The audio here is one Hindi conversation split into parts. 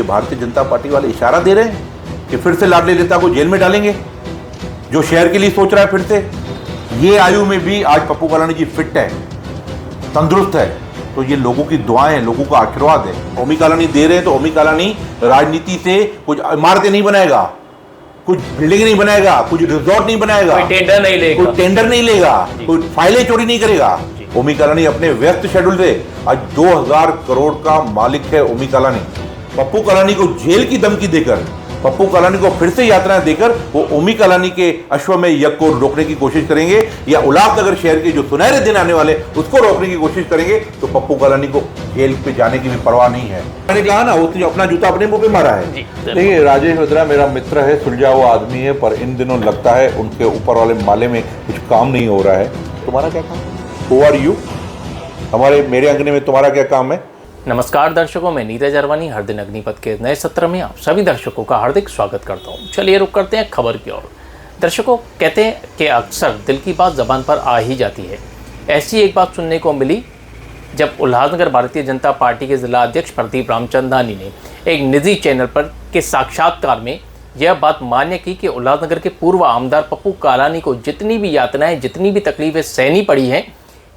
भारतीय जनता पार्टी वाले इशारा दे रहे हैं कि फिर से लाडली नेता को जेल में डालेंगे, जो शहर के लिए सोच रहा है फिर से। ये आयु में भी आज पप्पू कालानी जी फिट है, तंदुरुस्त है, तो ये लोगों की दुआएं हैं, लोगों का आशीर्वाद है। ओमी कालानी दे रहे हैं तो ओमी कालानी राजनीति से कुछ इमारतें नहीं बनाएगा, कुछ बिल्डिंग नहीं बनाएगा, कुछ रिजॉर्ट नहीं बनाएगा, कोई टेंडर नहीं लेगा, कोई फाइलें चोरी नहीं करेगा। ओमी कालानी अपने व्यस्त शेड्यूल से आज 2000 करोड़ का मालिक है। ओमी कालानी पप्पू कालानी को जेल की धमकी देकर, पप्पू कालानी को फिर से यात्रा देकर वो ओमी कालानी के अश्वमेध यज्ञ को रोकने की कोशिश करेंगे, या उल्लासनगर शहर के जो सुनहरे दिन आने वाले उसको रोकने की कोशिश करेंगे, तो पप्पू कालानी को जेल पे जाने की भी परवाह नहीं है। मैंने कहा ना, वो तो अपना जूता अपने मुंह पे मारा है। देखिए, राजेश वद्रा मेरा मित्र है, सुलझा हुआ आदमी है, पर इन दिनों लगता है उनके ऊपर वाले माले में कुछ काम नहीं हो रहा है। तुम्हारा क्या काम? Who are you? मेरे अंगने में तुम्हारा क्या काम है? नमस्कार दर्शकों, मैं नीरज अरवानी हर दिन अग्निपथ के नए सत्र में आप सभी दर्शकों का हार्दिक स्वागत करता हूं। चलिए रुक करते हैं खबर की ओर। दर्शकों, कहते हैं कि अक्सर दिल की बात ज़बान पर आ ही जाती है। ऐसी एक बात सुनने को मिली जब उल्लासनगर भारतीय जनता पार्टी के जिला अध्यक्ष प्रदीप रामचंदानी ने एक निजी चैनल पर के साक्षात्कार में यह बात मान्य की कि उल्लासनगर के पूर्व आमदार पप्पू कालानी को जितनी भी यातनाएं, जितनी भी तकलीफें सहनी पड़ी हैं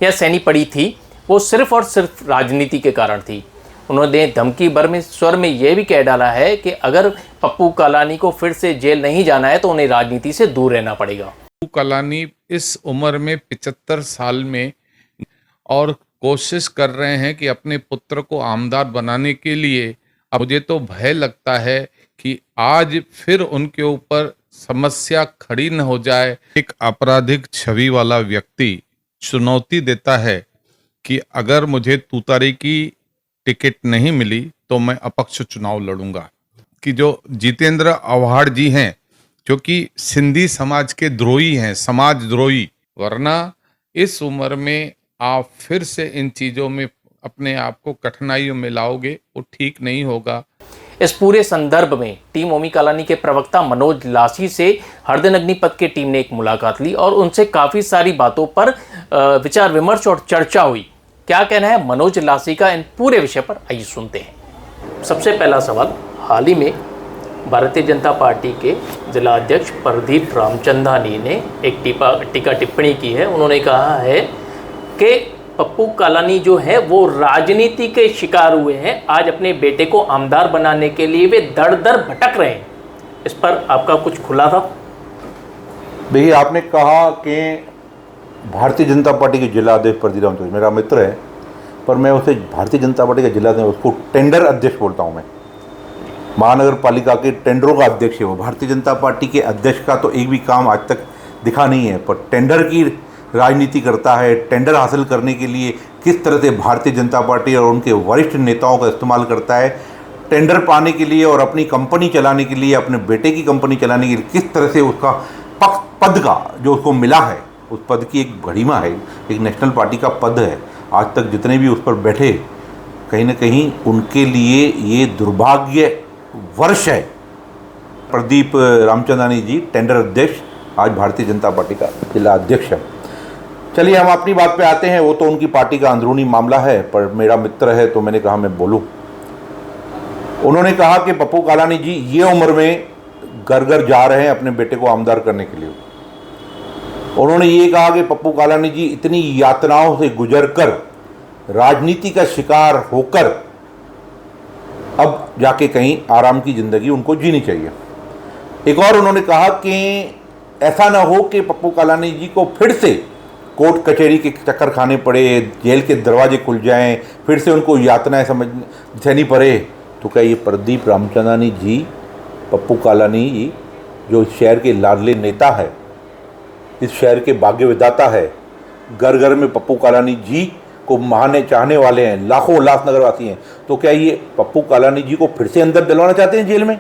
या सहनी पड़ी थी, वो सिर्फ और सिर्फ राजनीति के कारण थी। उन्होंने धमकी भर में स्वर में यह भी कह डाला है कि अगर पप्पू कालानी को फिर से जेल नहीं जाना है तो उन्हें राजनीति से दूर रहना पड़ेगा। पप्पू कालानी इस उम्र में 75 साल में और कोशिश कर रहे हैं कि अपने पुत्र को आमदार बनाने के लिए। अब मुझे तो भय लगता है कि आज फिर उनके ऊपर समस्या खड़ी न हो जाए। एक आपराधिक छवि वाला व्यक्ति चुनौती देता है कि अगर मुझे तूतारी की टिकट नहीं मिली तो मैं अपक्ष चुनाव लड़ूंगा। कि जो जितेंद्र आव्हाड जी हैं, जो कि सिंधी समाज के द्रोही हैं, समाज द्रोही, वरना इस उम्र में आप फिर से इन चीजों में अपने आप को कठिनाइयों में लाओगे, वो ठीक नहीं होगा। इस पूरे संदर्भ में टीम ओमी कालानी के प्रवक्ता मनोज लासी से हर दिन अग्निपथ की टीम ने एक मुलाकात ली और उनसे काफ़ी सारी बातों पर विचार विमर्श और चर्चा हुई। क्या कहना है मनोज लासी का इन पूरे विषय पर, आइए सुनते हैं। सबसे पहला सवाल, हाल ही में भारतीय जनता पार्टी के जिला अध्यक्ष प्रदीप रामचंदानी ने एक टीका टिप्पणी की है। उन्होंने कहा है कि पप्पू कालानी जो है वो राजनीति के शिकार हुए हैं। आज अपने बेटे को आमदार बनाने के लिए वे दर दर भटक रहे हैं। इस पर आपका कुछ खुलासा? देखिए, आपने कहा कि भारतीय जनता पार्टी के जिला अध्यक्ष प्रदीप रामचंदानी मेरा मित्र है, पर मैं उसे भारतीय जनता पार्टी का जिला अध्यक्ष, उसको टेंडर अध्यक्ष बोलता हूँ। मैं महानगर पालिका के टेंडरों का अध्यक्ष है वो। भारतीय जनता पार्टी के अध्यक्ष का तो एक भी काम आज तक दिखा नहीं है, पर टेंडर की राजनीति करता है। टेंडर हासिल करने के लिए किस तरह से भारतीय जनता पार्टी और उनके वरिष्ठ नेताओं का इस्तेमाल करता है, टेंडर पाने के लिए और अपनी कंपनी चलाने के लिए, अपने बेटे की कंपनी चलाने के लिए किस तरह से उसका पद का जो उसको मिला है, उस पद की एक गरिमा है, एक नेशनल पार्टी का पद है। आज तक जितने भी उस पर बैठे, कहीं ना कहीं उनके लिए ये दुर्भाग्य वर्ष है। प्रदीप रामचंदानी जी टेंडर अध्यक्ष, आज भारतीय जनता पार्टी का जिला अध्यक्ष है। चलिए हम अपनी बात पे आते हैं। वो तो उनकी पार्टी का अंदरूनी मामला है, पर मेरा मित्र है तो मैंने कहा मैं बोलूं। उन्होंने कहा कि पप्पू कालानी जी ये उम्र में घर घर जा रहे हैं अपने बेटे को आमदार करने के लिए। उन्होंने ये कहा कि पप्पू कालानी जी इतनी यातनाओं से गुजरकर, राजनीति का शिकार होकर अब जाके कहीं आराम की ज़िंदगी उनको जीनी चाहिए। एक और उन्होंने कहा कि ऐसा ना हो कि पप्पू कालानी जी को फिर से कोर्ट कचहरी के चक्कर खाने पड़े, जेल के दरवाजे खुल जाएं, फिर से उनको यातनाएं सहनी पड़े। तो क्या ये प्रदीप रामचंदानी जी, पप्पू कालानी जी जो इस शहर के लाडले नेता है, इस शहर के भाग्य विधाता है, घर घर में पप्पू कालानी जी को महाने चाहने वाले हैं, लाखों उल्लासनगर वासी हैं, तो क्या ये पप्पू कालानी जी को फिर से अंदर डलवाना चाहते हैं जेल में?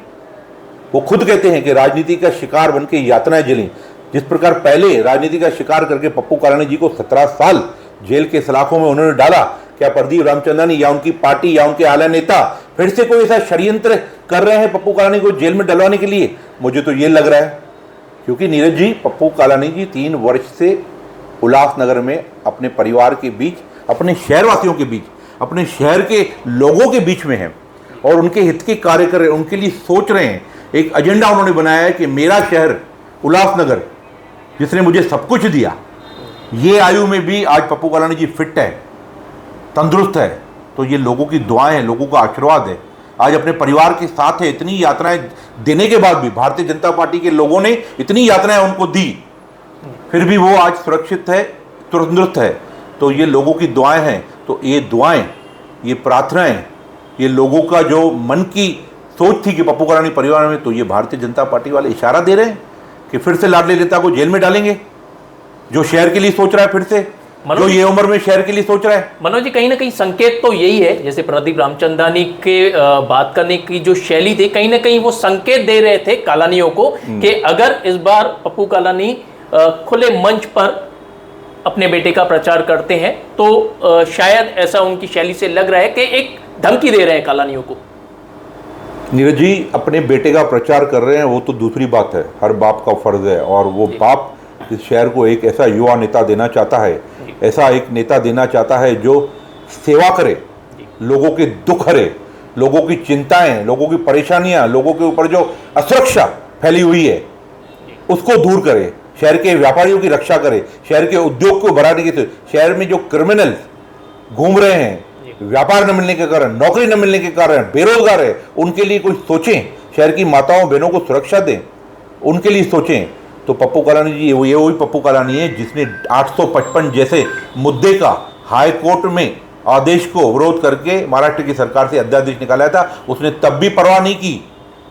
वो खुद कहते हैं कि राजनीति का शिकार बन के यातनाएं झेली। जिस प्रकार पहले राजनीति का शिकार करके पप्पू कालानी जी को 17 साल जेल के सलाखों में उन्होंने डाला, क्या प्रदीप रामचंदानी या उनकी पार्टी या उनके आला नेता फिर से कोई ऐसा षड्यंत्र कर रहे हैं पप्पू कालानी को जेल में डलवाने के लिए? मुझे तो ये लग रहा है, क्योंकि नीरज जी, पप्पू कालानी जी 3 वर्ष से उल्लासनगर में अपने परिवार के बीच, अपने शहरवासियों के बीच, अपने शहर के लोगों के बीच में हैं। और उनके हित के कार्य कर रहे हैं, उनके लिए सोच रहे हैं। एक एजेंडा उन्होंने बनाया है कि मेरा शहर उल्लासनगर, जिसने मुझे सब कुछ दिया, ये आयु में भी आज पप्पू कालानी जी फिट है, तंदुरुस्त है, तो ये लोगों की दुआएं हैं, लोगों का आशीर्वाद है। आज अपने परिवार के साथ है, इतनी यात्राएं देने के बाद भी भारतीय जनता पार्टी के लोगों ने इतनी यात्राएं उनको दी, फिर भी वो आज सुरक्षित है, तंदुरुस्त है। तो ये लोगों की दुआएं हैं। तो ये दुआएं, ये प्रार्थनाएं, ये लोगों का जो मन की सोच थी कि पप्पू कालानी परिवार में, तो ये भारतीय जनता पार्टी वाले इशारा दे रहे हैं कि फिर से लाडली नेता को जेल में डालेंगे, जो शहर के लिए सोच रहा है, फिर से जो ये उम्र में शहर के लिए सोच रहा है। मनोज जी, कहीं ना कहीं संकेत तो यही है, जैसे प्रदीप रामचंदानी के बात करने की जो शैली थी, कहीं ना कहीं वो संकेत दे रहे थे कालानियों को कि अगर इस बार पप्पू कालानी खुले मंच पर अपने बेटे का प्रचार करते हैं तो शायद ऐसा उनकी शैली से लग रहा है कि एक धमकी दे रहे हैं कालानियों को। नीरज जी, अपने बेटे का प्रचार कर रहे हैं वो तो दूसरी बात है, हर बाप का फर्ज है, और वो बाप इस शहर को एक ऐसा युवा नेता देना चाहता है, ऐसा एक नेता देना चाहता है जो सेवा करे, लोगों के दुख हरे, लोगों की चिंताएं, लोगों की परेशानियां, लोगों के ऊपर जो असुरक्षा फैली हुई है उसको दूर करे, शहर के व्यापारियों की रक्षा करे, शहर के उद्योग को बढ़ाने की, शहर में जो क्रिमिनल घूम रहे हैं, व्यापार न मिलने के कारण, नौकरी न मिलने के कारण बेरोजगार है, उनके लिए कुछ सोचें, शहर की माताओं बहनों को सुरक्षा दें, उनके लिए सोचें। तो पप्पू कालानी जी ये वही पप्पू कालानी है जिसने 855 जैसे मुद्दे का हाई कोर्ट में आदेश को विरोध करके महाराष्ट्र की सरकार से अध्यादेश निकाला था। उसने तब भी परवाह नहीं की,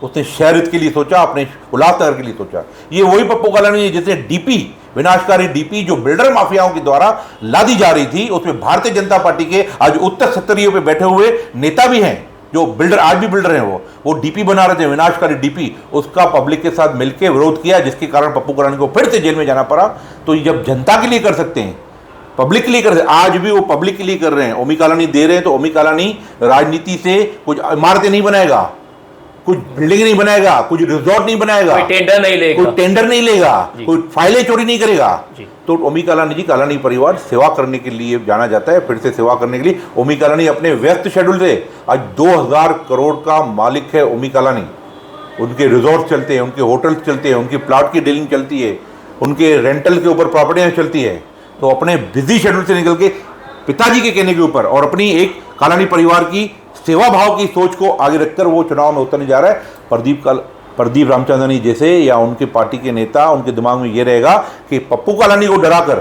उसने शहर हित के लिए सोचा, अपने उल्लासनगर के लिए सोचा। ये वही पप्पू कालानी है जिसने डीपी, विनाशकारी डीपी जो बिल्डर माफियाओं के द्वारा लादी जा रही थी, उसमें भारतीय जनता पार्टी के आज उच्च स्तरीय पे बैठे हुए नेता भी हैं, जो बिल्डर आज भी बिल्डर हैं, वो डीपी बना रहे थे, विनाशकारी डीपी, उसका पब्लिक के साथ मिलकर विरोध किया, जिसके कारण पप्पू कालानी को फिर से जेल में जाना पड़ा। तो जब जनता के लिए कर सकते हैं, पब्लिक के लिए कर सकते हैं, आज भी वो पब्लिक के लिए कर रहे हैं। ओमी कालानी दे रहे हैं तो ओमी कालानी राजनीति से कुछ इमारतें नहीं बनाएगा, कुछ बिल्डिंग नहीं बनाएगा, कुछ रिजॉर्ट नहीं बनाएगा, कोई टेंडर नहीं लेगा, कोई टेंडर नहीं लेगा, कोई फाइलें चोरी नहीं करेगा। तो ओमी कालानी जी, कालानी परिवार सेवा करने के लिए जाना जाता है, फिर से सेवा करने के लिए। ओमी कालानी अपने व्यस्त शेड्यूल से आज 2000 करोड़ का मालिक है ओमी कालानी। उनके रिजॉर्ट चलते हैं, उनके होटल्स चलते हैं, उनकी प्लॉट की डीलिंग चलती है, उनके रेंटल के ऊपर प्रॉपर्टियां चलती है। तो अपने बिजी शेड्यूल से निकल के पिताजी के कहने के ऊपर और अपनी एक कालानी परिवार की सेवा भाव की सोच को आगे रखकर वो चुनाव में उतरने जा रहा है। प्रदीप रामचंदानी जैसे या उनके पार्टी के नेता, उनके दिमाग में ये रहेगा कि पप्पू कालानी को डराकर,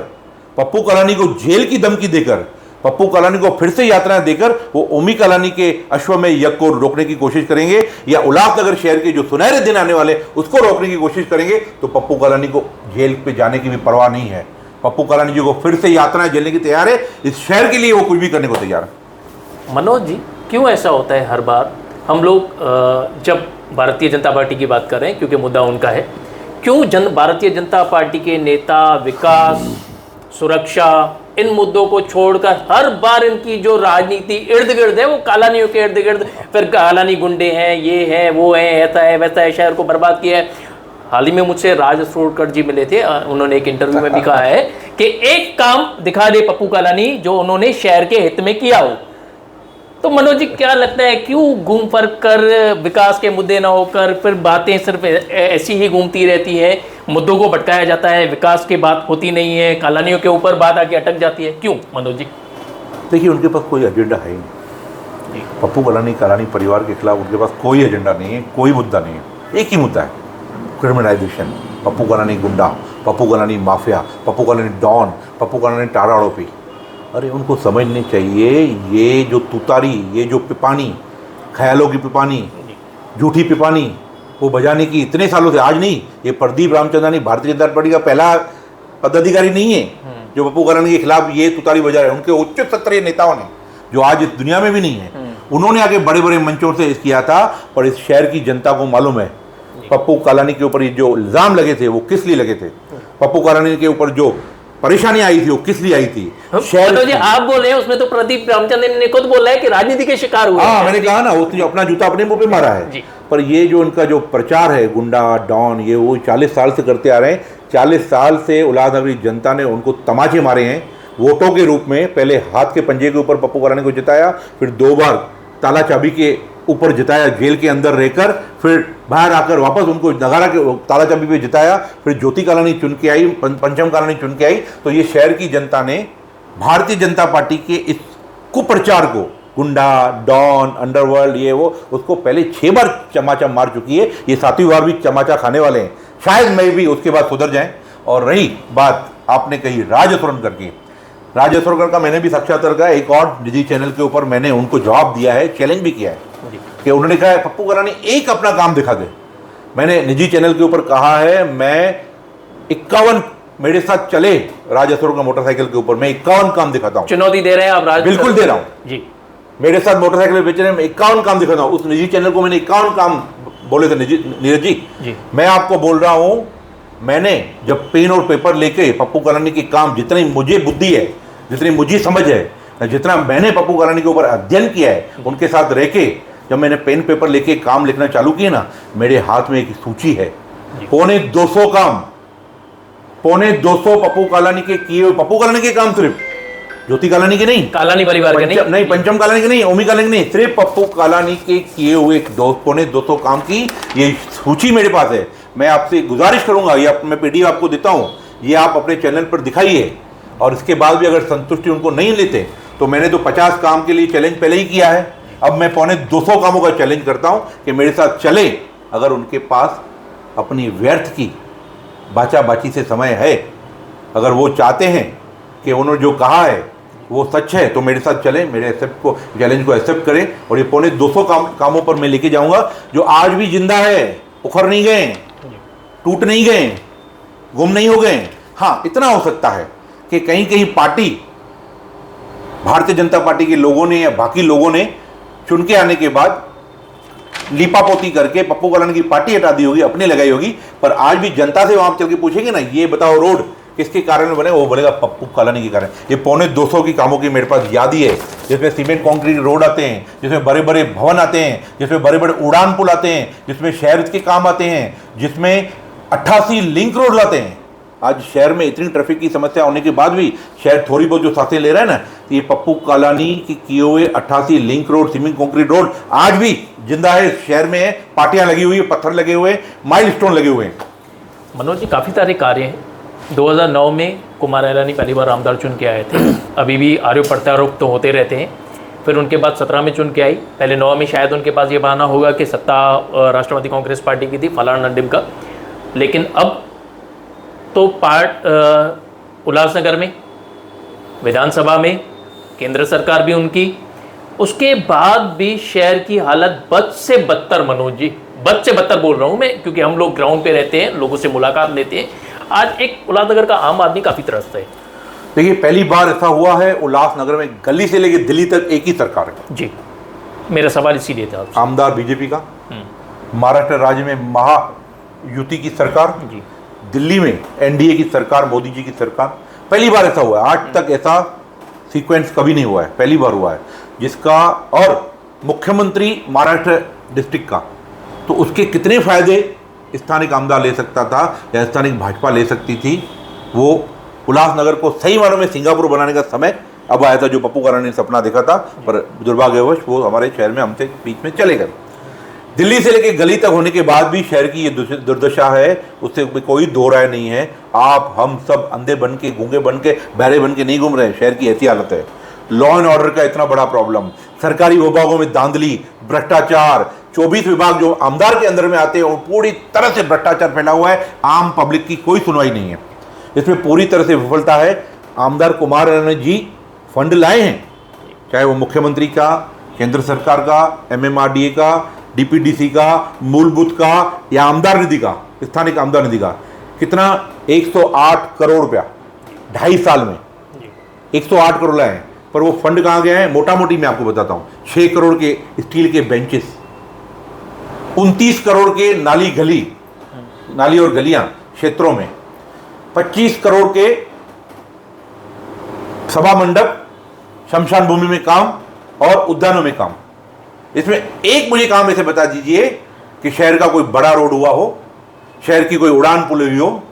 पप्पू कालानी को जेल की धमकी देकर, पप्पू कालानी को फिर से यात्राएं देकर वो ओमी कालानी के अश्वमेध यज्ञ को रोकने की कोशिश करेंगे, या उल्लासनगर शहर के जो सुनहरे दिन आने वाले उसको रोकने की कोशिश करेंगे। तो पप्पू कालानी को जेल पे जाने की भी परवाह नहीं है। पप्पू कालानी जी को फिर से यात्राएं झेलने की तैयार है, इस शहर के लिए वो कुछ भी करने को तैयार है। मनोज जी, क्यों ऐसा होता है हर बार हम लोग जब भारतीय जनता पार्टी की बात कर रहे हैं, क्योंकि मुद्दा उनका है, क्यों भारतीय जनता पार्टी के नेता विकास, सुरक्षा, इन मुद्दों को छोड़कर हर बार इनकी जो राजनीति इर्द गिर्द है वो कालानियों के इर्द गिर्द, फिर कालानी गुंडे हैं, ये है, वो है, ऐसा है, वैसा है, शहर को बर्बाद किया है। हाल ही में मुझसे राज असरोड़कर जी मिले थे, उन्होंने एक इंटरव्यू में भी कहा है कि एक काम दिखा दे पप्पू कालानी जो उन्होंने शहर के हित में किया हो। तो मनोज जी, क्या लगता है क्यों घूम फिर कर विकास के मुद्दे ना होकर फिर बातें सिर्फ ऐसी ही घूमती रहती है, मुद्दों को भटकाया जाता है, विकास की बात होती नहीं है, कालानियों के ऊपर बात आके अटक जाती है, क्यों मनोज जी? देखिए, उनके पास कोई एजेंडा है ही नहीं। पप्पू कालानी, कालानी परिवार के खिलाफ उनके पास कोई एजेंडा नहीं है, कोई मुद्दा नहीं है। एक ही मुद्दा है, क्रिमिनलाइजेशन। पप्पू कालानी गुंडा, पप्पू कालानी माफिया, पप्पू कालानी डॉन, पप्पू कालानी टारा आरोपी। अरे उनको समझनी चाहिए, ये जो तुतारी, ये जो पिपानी, ख्यालों की पिपानी, झूठी पिपानी, वो बजाने की इतने सालों से, आज नहीं, ये प्रदीप रामचंदानी भारतीय जनता पार्टी का पहला पदाधिकारी नहीं है जो पप्पू कालानी के खिलाफ ये तुतारी बजा रहे हैं। उनके उच्च स्तरीय नेताओं ने, जो आज इस दुनिया में भी नहीं है, उन्होंने आगे बड़े बड़े मंचों से किया था। पर इस शहर की जनता को मालूम है पप्पू कालानी के ऊपर जो इल्जाम लगे थे वो किस लिए लगे थे, पप्पू कालानी के ऊपर जो परेशानी आई थी वो किस लिए आई थी। मनोज जी, आप बोल रहे हैं, उसमें तो प्रदीप रामचंद्रन ने खुद बोला है कि राजनीति के शिकार हुए। हाँ, मैंने कहा ना, उसने अपना जूता अपने मुंह पे मारा है। पर ये जो इनका जो प्रचार है, गुंडा डॉन, ये वो 40 साल से करते आ रहे हैं। 40 साल से उल्लासनगरी जनता ने उनको तमाचे मारे हैं वोटों के रूप में। पहले हाथ के पंजे के ऊपर पप्पू कालानी को जिताया, फिर 2 बार ताला चाबी के ऊपर जिताया जेल के अंदर रहकर, फिर बाहर आकर वापस उनको नगाड़ा के ताला चाबी पे जिताया, फिर ज्योति कालानी चुन के आई, पंचम कालानी चुन के आई। तो ये शहर की जनता ने भारतीय जनता पार्टी के इस कुप्रचार को, गुंडा, डॉन, अंडरवर्ल्ड, ये वो, उसको पहले 6 बार चमाचा मार चुकी है, ये 7वीं बार भी चमाचा खाने वाले हैं। शायद मैं भी उसके बाद सुधर जाएं। और रही बात आपने कही राज असुरनकर की, राज असुरनकर का मैंने भी साक्षात्कार का एक और निजी चैनल के ऊपर मैंने उनको जवाब दिया है, चैलेंज भी किया है कि उन्होंने कहा है पप्पू कालानी एक अपना काम दिखा दे। मैंने निजी चैनल के ऊपर कहा है मैं 51 मेरे साथ चले राज असुरनकर मोटरसाइकिल के ऊपर, मैं 51 काम दिखाता हूँ। चुनौती दे रहे हैं आप राज? बिल्कुल दे रहा हूँ जी। मेरे साथ मोटरसाइकिल बेचने में 51 काम दिखाता हूँ। उस निजी चैनल को मैंने 51 काम बोले थे नीरज जी। मैं आपको बोल रहा हूँ, मैंने जब पेन और पेपर लेके पप्पू कालानी के काम, जितनी मुझे बुद्धि है, जितनी मुझे समझ है, जितना मैंने पप्पू कालानी के ऊपर अध्ययन किया है, उनके साथ रह के जब मैंने पेन पेपर लेके काम लिखना चालू किया ना, मेरे हाथ में एक सूची है, पौने 200 काम, पौने 200 पप्पू कालानी के किए हुए, पप्पू कालानी के काम, सिर्फ ज्योति कालानी के नहीं, कालानी परिवार के नहीं, पंचम कालानी के नहीं, ओमी कालानी के नहीं, सिर्फ पप्पू कालानी के किए हुए पौने 200 काम की ये सूची मेरे पास है। मैं आपसे गुजारिश करूंगा, ये मैं पीडीएफ आपको देता हूं, ये आप अपने चैनल पर दिखाइए। और इसके बाद भी अगर संतुष्टि उनको नहीं लेते तो मैंने तो 50 काम के लिए चैलेंज पहले ही किया है, अब मैं पौने 200 कामों का चैलेंज करता हूं कि मेरे साथ चले। अगर उनके पास अपनी व्यर्थ की बाचा बाची से समय है, अगर वो चाहते हैं कि उन्होंने जो कहा है वो सच है, तो मेरे साथ चलें, मेरे चैलेंज को एक्सेप्ट करें। और ये पौने 200 कामों पर मैं लेके जाऊंगा जो आज भी जिंदा है, उखड़ नहीं गए, टूट नहीं गए, गुम नहीं हो गए। हाँ, इतना हो सकता है कि कहीं कहीं पार्टी, भारतीय जनता पार्टी के लोगों ने या बाकी लोगों ने चुन के आने के बाद लीपापोती करके पप्पू कालानी की पार्टी हटा दी होगी, अपनी लगाई होगी, पर आज भी जनता से वहां चल के पूछेंगे ना, ये बताओ रोड किसके कारण बने, वो बोलेगा पप्पू कालानी के कारण। ये पौने 200 की कामों की मेरे पास यादी है, जिसमें सीमेंट कंक्रीट रोड आते हैं, जिसमें बड़े बड़े भवन आते हैं, जिसमें बड़े बड़े उड़ान पुल आते हैं, जिसमें शहर के काम आते हैं, जिसमें 88 लिंक रोड आते हैं। आज शहर में इतनी ट्रैफिक की समस्या होने के बाद भी शहर थोड़ी बहुत जो सांसें ले रहा है ना, तो ये पप्पू कालानी के किए हुए 88 link road, cement concrete road आज भी जिंदा है, शहर में है, पार्टियां लगी हुई है, पत्थर लगे हुए, माइलस्टोन लगे हुए हैं। मनोज जी, काफ़ी सारे कार्य हैं। 2009 में कुमार इलानी पहली बार आमदार चुन के आए थे, अभी भी आरोप प्रत्यारोप तो होते रहते हैं। फिर उनके बाद 17 में चुन के आई, पहले 9 में शायद उनके पास ये बहाना होगा कि सत्ता राष्ट्रवादी कांग्रेस पार्टी की थी, फलाना नंडिम का। लेकिन अब तो उल्लासनगर में, विधानसभा में, केंद्र सरकार भी उनकी, उसके बाद भी शहर की हालत बद से बदतर। मनोज जी, बद से बदतर बोल रहा हूँ मैं, क्योंकि हम लोग ग्राउंड पे रहते हैं, लोगों से मुलाकात लेते हैं। आज एक उल्लासनगर का आम आदमी काफ़ी त्रस्त है। देखिए, पहली बार ऐसा हुआ है उल्लासनगर में गली से लेकर दिल्ली तक एक ही सरकार है। जी, मेरा सवाल इसीलिए था आपसे। आमदार बीजेपी का, महाराष्ट्र राज्य में महायुति की सरकार, जी, दिल्ली में एनडीए की सरकार, मोदी जी की सरकार। पहली बार ऐसा हुआ है, आज तक ऐसा सीक्वेंस कभी नहीं हुआ है, पहली बार हुआ है जिसका। और मुख्यमंत्री महाराष्ट्र डिस्ट्रिक्ट का, तो उसके कितने फायदे स्थानिक आमदार ले सकता था या स्थानिक भाजपा ले सकती थी। वो उल्लासनगर को सही मानों में सिंगापुर बनाने का समय अब आया था, जो पप्पू कालानी ने सपना देखा था, पर दुर्भाग्यवश वो हमारे शहर में हमसे बीच में चले गए। दिल्ली से लेकर गली तक होने के बाद भी शहर की ये दुर्दशा है, उससे कोई दो राय नहीं है। आप हम सब अंधे बन के, गूंगे बन के, बहरे बन के नहीं घूम रहे हैं, शहर की ऐसी हालत है। लॉ एंड ऑर्डर का इतना बड़ा प्रॉब्लम, सरकारी विभागों में धांधली, भ्रष्टाचार, 24 विभाग जो आमदार के अंदर में आते हैं और पूरी तरह से भ्रष्टाचार फैला हुआ है, आम पब्लिक की कोई सुनवाई नहीं है। इसमें पूरी तरह से विफलता है। आमदार कुमार इलानी जी फंड लाए हैं, चाहे वो मुख्यमंत्री का, केंद्र सरकार का, MMRDA का, DPDC का, मूलभूत का या आमदार निधि का, स्थानिक आमदार निधि का, कितना 108 करोड़ रुपया 2.5 साल में 108 करोड़ लाए हैं। पर वो फंड कहाँ गया है, मोटा मोटी मैं आपको बताता हूँ। 6 करोड़ के स्टील के बेंचेस, 29 करोड़ के नाली और गलियां क्षेत्रों में, 25 करोड़ के सभा मंडप, शमशान भूमि में काम और उद्यानों में काम। इसमें एक मुझे काम ऐसे बता दीजिए कि शहर का कोई बड़ा रोड हुआ हो, शहर की कोई उड़ान पुल हुई हो,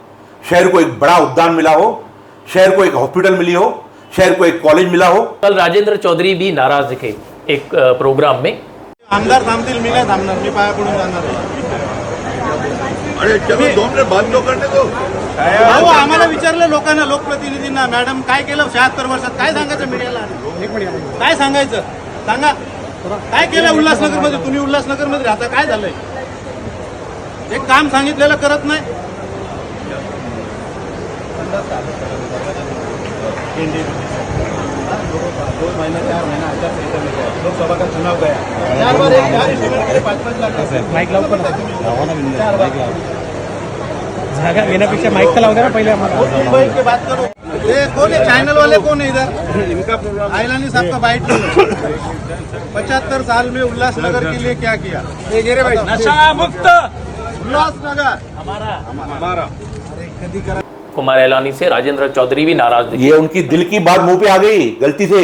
शहर को एक बड़ा उद्यान मिला हो, शहर को एक हॉस्पिटल मिली हो, शहर को एक कॉलेज मिला हो। कल राजेंद्र चौधरी भी नाराज दिखे एक प्रोग्राम में। आमदार थांबतील, मी काय थांबणार, मी पाया पडून जाणार आहे. अरे चलो 2 मिनट बात तो करने दो. भाऊ आम्हाला विचारलं लोकांना, लोकप्रतिनिधींना, मॅडम काय केलं 76 वर्षात, काय सांगायचं मीडियाला, काय सांगायचं सांगा, काय केलं उल्हासनगरमध्ये, तुम्ही उल्हासनगरमध्ये राहता, काय झालंय, एक काम सांगितलेलं करत नाही. लोकसभा का चुनाव गया 4 बार 4 स्टूडेंट के 5-5 लाख माइक लावून जागा घेण्यापेक्षा माइक तर लावू द्या ना पहिले आम्हाला. के बात करो, ये कौन है चैनल वाले, कौन है इधर, इनका प्रोग्राम आइलानी साहब का बाइट 75 साल में उल्लासनगर के लिए क्या किया, ये भाई नशा मुक्त उल्लासनगर हमारा. कुमार एलानी से राजेंद्र चौधरी भी नाराज दिखे। ये उनकी दिल की बात मुंह पे आ गई गलती से,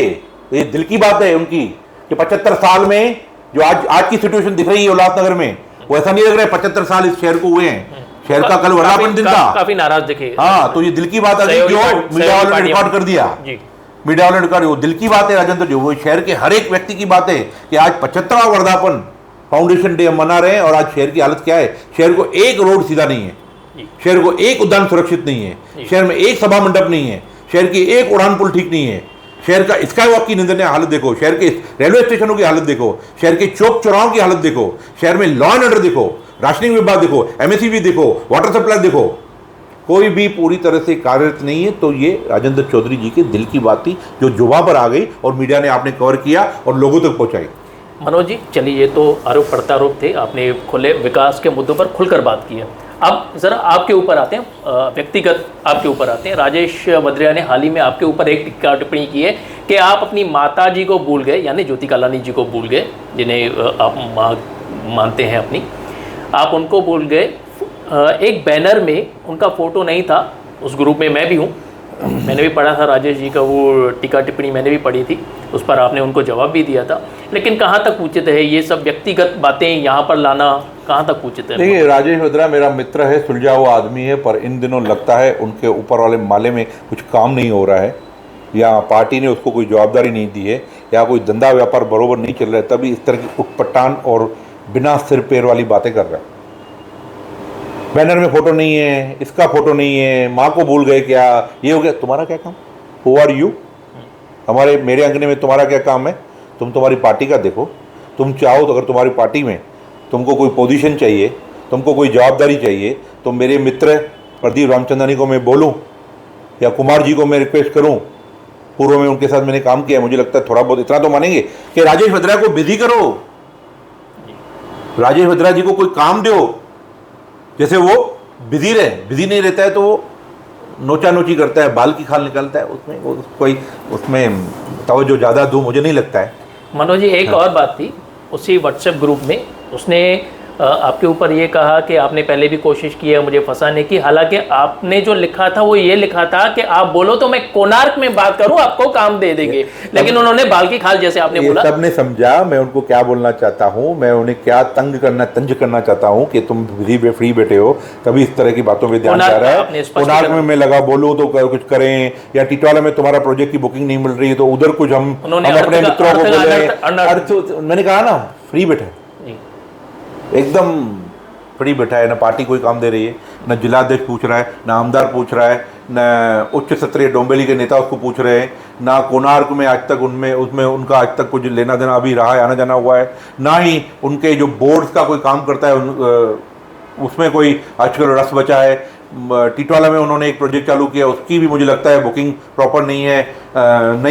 ये दिल की बात है उनकी कि 75 साल में जो आज की सिचुएशन दिख रही है उल्लासनगर में, वो ऐसा नहीं लग रहा है 75 साल इस शहर को हुए हैं, शहर का कल वर्धापन दिन था, काफी नाराज दिखे। हाँ, तो ये दिल की बात आ गई, क्यों मीडिया वालों ने रिकॉर्ड कर दिया, मीडिया वालों ने रिकॉर्ड, वो दिल की बात है राजेंद्र जी, वो शहर के हर एक व्यक्ति की बात है कि आज 75वां वर्धापन फाउंडेशन डे हम मना रहे हैं, और आज शहर की हालत क्या है, शहर को एक रोड सीधा नहीं है, शहर को एक उद्यान सुरक्षित नहीं है, शहर में एक सभा मंडप नहीं है, शहर की एक उड़ान पुल ठीक नहीं है, शहर का स्काई वॉक की निंदनीय हालत देखो, शहर के रेलवे स्टेशनों की हालत देखो, शहर के चौक चौराहों की हालत देखो, शहर में लॉ एंड ऑर्डर देखो, राशनिंग विभाग देखो, एमएससीबी देखो, वाटर सप्लाई देखो, कोई भी पूरी तरह से कार्यरत नहीं है। तो ये राजेंद्र चौधरी जी के दिल की बात थी जो जुबान पर आ गई और मीडिया ने आपने कवर किया और लोगों तक पहुंचाई। मनोज जी चलिए, ये तो आरोप प्रत्यारोप थे, आपने खुले विकास के मुद्दों पर खुलकर बात की है। अब जरा आपके ऊपर आते हैं, व्यक्तिगत आपके ऊपर आते हैं। राजेश भद्रिया ने हाल ही में आपके ऊपर एक टीका टिप्पणी की है कि आप अपनी माता जी को भूल गए, यानी ज्योति कालानी जी को भूल गए, जिन्हें आप माँ मानते हैं अपनी, आप उनको भूल गए। एक बैनर में उनका फोटो नहीं था, उस ग्रुप में मैं भी हूँ, मैंने भी पढ़ा था राजेश जी का वो टीका टिप्पणी, मैंने भी पढ़ी थी, उस पर आपने उनको जवाब भी दिया था, लेकिन कहाँ तक उचित है ये सब व्यक्तिगत बातें यहाँ पर लाना, कहाँ तक उचित है? देखिए, राजेश भद्रा मेरा मित्र है, सुलझा हुआ आदमी है, पर इन दिनों लगता है उनके ऊपर वाले माले में कुछ काम नहीं हो रहा है, या पार्टी ने उसको कोई जवाबदारी नहीं दी है, या कोई धंधा व्यापार बरोबर नहीं चल रहा है, तभी इस तरह की उटपटांग और बिना सिर पैर वाली बातें कर रहा है। बैनर में फोटो नहीं है, इसका फोटो नहीं है, माँ को भूल गए क्या, ये हो गया, तुम्हारा क्या काम, हु आर यू, हमारे मेरे अंगने में तुम्हारा क्या काम है, तुम तुम्हारी पार्टी का देखो, तुम चाहो तो अगर तुम्हारी पार्टी में तुमको कोई पोजीशन चाहिए, तुमको कोई जवाबदारी चाहिए, तो मेरे मित्र प्रदीप रामचंद्रानी को मैं बोलूं या कुमार जी को मैं रिक्वेस्ट करूं, पूर्व में उनके साथ मैंने काम किया, मुझे लगता है थोड़ा बहुत इतना तो मानेंगे कि राजेश भद्रा को बिजी करो, राजेश भद्रा जी को कोई काम दो, जैसे वो बिजी रहे, बिजी नहीं रहता है तो वो नोचा नोची करता है, बाल की खाल निकालता है, उसमें वो कोई उसमें तवज्जो ज़्यादा दूँ मुझे नहीं लगता है। मनोज जी एक और बात थी, उसी व्हाट्सएप ग्रुप में उसने आपके ऊपर ये कहा कि आपने पहले भी कोशिश की है मुझे फंसाने की, हालांकि आपने जो लिखा था वो ये लिखा था कि आप बोलो तो मैं कोणार्क में बात करूं, आपको काम दे देंगे, लेकिन उन्होंने बाल की खाल जैसे आपने बोला, सबने समझा मैं उनको क्या बोलना चाहता हूं, मैं उन्हें क्या तंज करना चाहता हूं कि तुम फ्री बैठे हो, तभी इस तरह की बातों में ध्यान जा रहा है। कोणार्क में मैं लगा बोलूं तो कुछ करें, या टिटवाला में तुम्हारा प्रोजेक्ट की बुकिंग नहीं मिल रही है तो उधर कुछ हम अपने मित्रों को बोले, मैंने कहा ना फ्री बैठे, एकदम फ्री बैठा है, ना पार्टी कोई काम दे रही है, ना जिलाध्यक्ष पूछ रहा है, ना आमदार पूछ रहा है, ना उच्च स्तरीय डोंबेली के नेता उसको पूछ रहे हैं, ना कोणार्क में आज तक उसमें उनका आज तक कुछ लेना देना अभी रहा है, आना जाना हुआ है, ना ही उनके जो बोर्ड्स का कोई काम करता है उसमें कोई आजकल रस बचा है। टिटवाला में उन्होंने एक प्रोजेक्ट चालू किया, उसकी भी मुझे लगता है बुकिंग प्रॉपर नहीं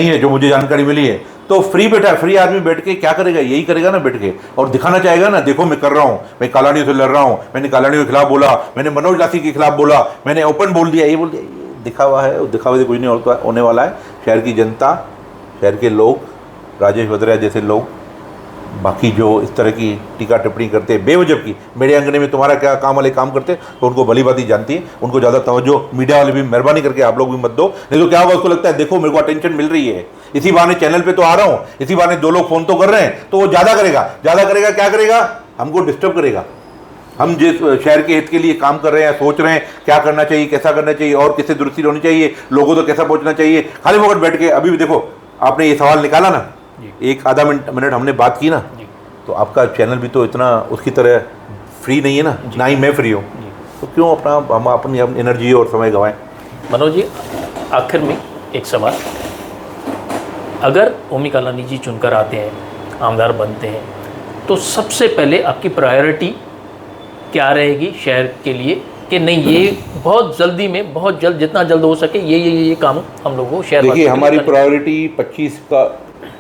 है जो मुझे जानकारी मिली है। तो फ्री बैठा है, फ्री आदमी बैठ के क्या करेगा, यही करेगा ना बैठ के, और दिखाना चाहेगा ना, देखो मैं कर रहा हूँ, मैं कालानियों से लड़ रहा हूँ, मैंने कालानियों के खिलाफ बोला, मैंने मनोज लासी के खिलाफ बोला, मैंने ओपन बोल दिया, ये बोल दिया, ये दिखावा है, दिखावे से कुछ नहीं होने वाला है। शहर की जनता, शहर के लोग, राजेश भद्रा जैसे लोग, बाकी जो इस तरह की टीका टिप्पणी करते हैं बेवजह की, मेरे अंगने में तुम्हारा क्या काम वाले काम करते, तो उनको भली बात ही जानती है, उनको ज़्यादा तवज्जो मीडिया वाले भी मेहरबानी करके आप लोग भी मत दो, नहीं तो क्या होगा उसको लगता है देखो मेरे को अटेंशन मिल रही है, इसी बहाने चैनल पे तो आ रहा हूँ, इसी बहाने 2 लोग फ़ोन तो कर रहे हैं, तो वो ज़्यादा करेगा, क्या करेगा, हमको डिस्टर्ब करेगा। हम जिस शहर के हित के लिए काम कर रहे हैं, सोच रहे हैं क्या करना चाहिए, कैसा करना चाहिए, और किससे दुरुस्ती होनी चाहिए, लोगों तो कैसा पहुँचना चाहिए, खाली वक्त बैठ के, अभी भी देखो आपने ये सवाल निकाला ना, एक आधा मिनट हमने बात की ना, तो आपका चैनल भी तो इतना उसकी तरह फ्री नहीं है ना ही मैं फ्री हूँ, तो क्यों हम अपनी एनर्जी और समय गंवाएं। मनोज जी, आखिर में एक सवाल, अगर ओमी कालानी जी चुनकर आते हैं, आमदार बनते हैं, तो सबसे पहले आपकी प्रायोरिटी क्या रहेगी शहर के लिए कि नहीं ये बहुत जल्दी में, बहुत जल्द, जितना जल्द हो सके ये काम हम लोगों को शहर। देखिए, हमारी प्रायोरिटी 25 का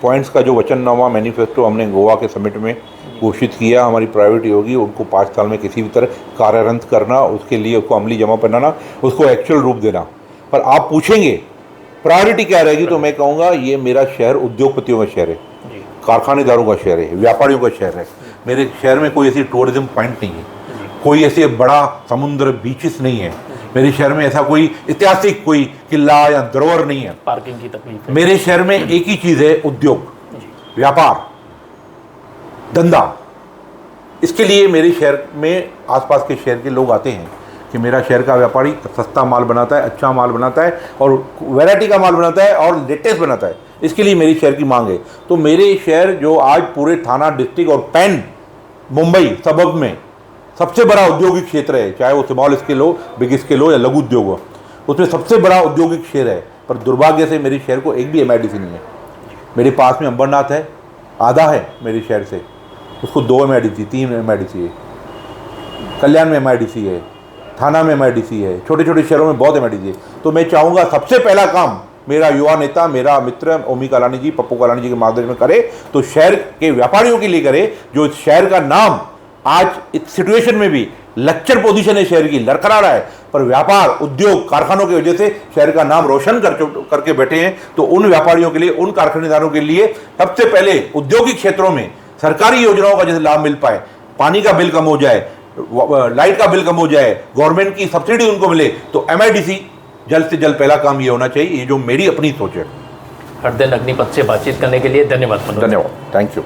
पॉइंट्स का जो वचननामा मैनिफेस्टो हमने गोवा के समिट में घोषित किया, हमारी प्रायोरिटी होगी उनको 5 साल में किसी भी तरह कार्यान्वित करना, उसके लिए उसको अमली जमा बनाना, उसको एक्चुअल रूप देना। पर आप पूछेंगे प्रायोरिटी क्या रहेगी, तो मैं कहूँगा ये मेरा शहर उद्योगपतियों का शहर है, कारखानेदारों का शहर है, व्यापारियों का शहर है। मेरे शहर में कोई ऐसी टूरिज्म पॉइंट नहीं है, कोई ऐसे बड़ा समुद्र बीचेस नहीं है, मेरे शहर में ऐसा कोई ऐतिहासिक कोई किला या धरोहर नहीं है। पार्किंग की तकलीफ है। मेरे शहर में एक ही चीज़ है, उद्योग, व्यापार, धंधा। इसके लिए मेरे शहर में आसपास के शहर के लोग आते हैं कि मेरा शहर का व्यापारी सस्ता माल बनाता है, अच्छा माल बनाता है और वैरायटी का माल बनाता है और लेटेस्ट बनाता है। इसके लिए मेरी शहर की मांग है। तो मेरे शहर जो आज पूरे थाना डिस्ट्रिक्ट और पैन मुंबई सबब में सबसे बड़ा औद्योगिक क्षेत्र है, चाहे वो स्मॉल स्केल हो, बिग स्केल हो या लघु उद्योग हो, उसमें सबसे बड़ा औद्योगिक शहर है। पर दुर्भाग्य से मेरे शहर को एक भी MIDC नहीं है। मेरे पास में अंबरनाथ है, आधा है मेरे शहर से, उसको 2 MIDC 3 MIDC है, कल्याण में MIDC है, थाना में MIDC है, छोटे छोटे शहरों में बहुत MIDC है। तो मैं चाहूँगा सबसे पहला काम मेरा युवा नेता, मेरा मित्र ओमी कालानी जी, पप्पू कालानी जी के मार्गदर्शन में करे, तो शहर के व्यापारियों के लिए करे, जो शहर का नाम आज इस सिचुएशन में भी लच्चर पोजीशन है शहर की, लड़खड़ा रहा है, पर व्यापार, उद्योग, कारखानों की वजह से शहर का नाम रोशन करके बैठे हैं। तो उन व्यापारियों के लिए, उन कारखानेदारों के लिए सबसे पहले औद्योगिक क्षेत्रों में सरकारी योजनाओं का जैसे लाभ मिल पाए, पानी का बिल कम हो जाए, लाइट का बिल कम हो जाए, गवर्नमेंट की सब्सिडी उनको मिले, तो MIDC जल्द से जल्द पहला काम ये होना चाहिए। ये जो मेरी अपनी सोच है। हरदिन अग्निपथ से बातचीत करने के लिए धन्यवाद। धन्यवाद, थैंक यू।